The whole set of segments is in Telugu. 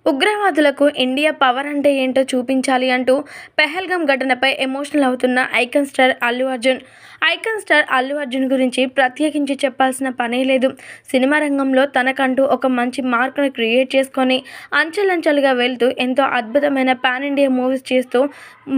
ఉగ్రవాదులకు ఇండియా పవర్ అంటే ఏంటో చూపించాలి అంటూ పెహల్గాం ఘటనపై ఎమోషనల్ అవుతున్న icon star Allu Arjun. Icon star Allu Arjun గురించి ప్రత్యేకించి చెప్పాల్సిన పనే లేదు. సినిమా రంగంలో తనకంటూ ఒక మంచి మార్క్ను క్రియేట్ చేసుకొని అంచెలంచెలుగా వెళ్తూ ఎంతో అద్భుతమైన పాన్ ఇండియా మూవీస్ చేస్తూ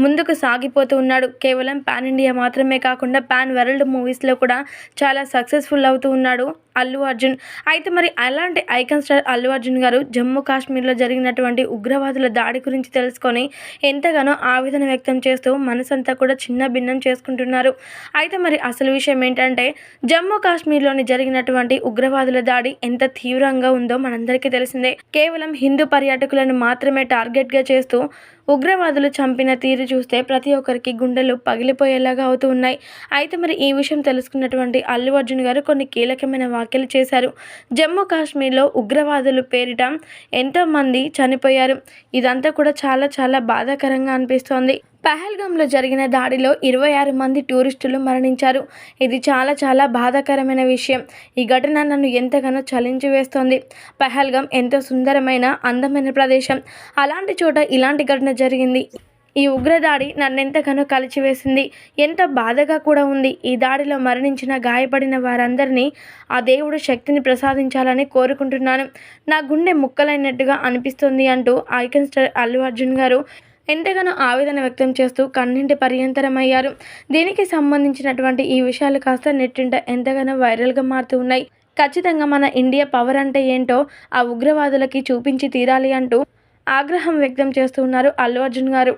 ముందుకు సాగిపోతూ ఉన్నాడు. కేవలం పాన్ ఇండియా మాత్రమే కాకుండా పాన్ వరల్డ్ మూవీస్లో కూడా చాలా సక్సెస్ఫుల్ అవుతూ ఉన్నాడు అల్లు అర్జున్. అయితే మరి అలాంటి ఐకాన్ స్టార్ అల్లు అర్జున్ గారు జమ్మూ కాశ్మీర్లో జరిగినటువంటి ఉగ్రవాదుల దాడి గురించి తెలుసుకొని ఎంతగానో ఆవేదన వ్యక్తం చేస్తూ మనసంతా కూడా చిన్న భిన్నం చేసుకుంటున్నారు. అయితే మరి అసలు విషయం ఏంటంటే జమ్మూ కాశ్మీర్లోని జరిగినటువంటి ఉగ్రవాదుల దాడి ఎంత తీవ్రంగా ఉందో మనందరికీ తెలిసిందే. కేవలం హిందూ పర్యాటకులను మాత్రమే టార్గెట్గా చేస్తూ ఉగ్రవాదులు చంపిన తీరు చూస్తే ప్రతి ఒక్కరికి గుండెలు పగిలిపోయేలాగా అవుతూ ఉన్నాయి. అయితే మరి ఈ విషయం తెలుసుకున్నటువంటి అల్లు అర్జున్ గారు కొన్ని కీలకమైన వ్యాఖ్యలు చేశారు. జమ్మూ కాశ్మీర్లో ఉగ్రవాదులు పేరిట ఎంతోమంది చనిపోయారు. ఇదంతా కూడా చాలా చాలా బాధాకరంగా అనిపిస్తోంది. పహల్గాంలో జరిగిన దాడిలో 26 మంది టూరిస్టులు మరణించారు. ఇది చాలా చాలా బాధాకరమైన విషయం. ఈ ఘటన నన్ను ఎంతగానో చలించివేస్తోంది. పహల్గాం ఎంతో సుందరమైన అందమైన ప్రదేశం. అలాంటి చోట ఇలాంటి ఘటన జరిగింది. ఈ ఉగ్రదాడి నన్నెంతగానో కలిచివేసింది. ఎంత బాధగా కూడా ఉంది. ఈ దాడిలో మరణించిన గాయపడిన వారందరినీ ఆ దేవుడు శక్తిని ప్రసాదించాలని కోరుకుంటున్నాను. నా గుండె ముక్కలైనట్టుగా అనిపిస్తుంది అంటూ ఐకాన్ స్టార్ అల్లు అర్జున్ గారు ఎంతగానో ఆవేదన వ్యక్తం చేస్తూ కన్నింటి పర్యంతరమయ్యారు. దీనికి సంబంధించినటువంటి ఈ విషయాలు కాస్త నెట్టింట ఎంతగానో వైరల్గా మారుతూ ఉన్నాయి. ఖచ్చితంగా మన ఇండియా పవర్ అంటే ఏంటో ఆ ఉగ్రవాదులకి చూపించి తీరాలి అంటూ ఆగ్రహం వ్యక్తం చేస్తూ ఉన్నారు అల్లు అర్జున్ గారు.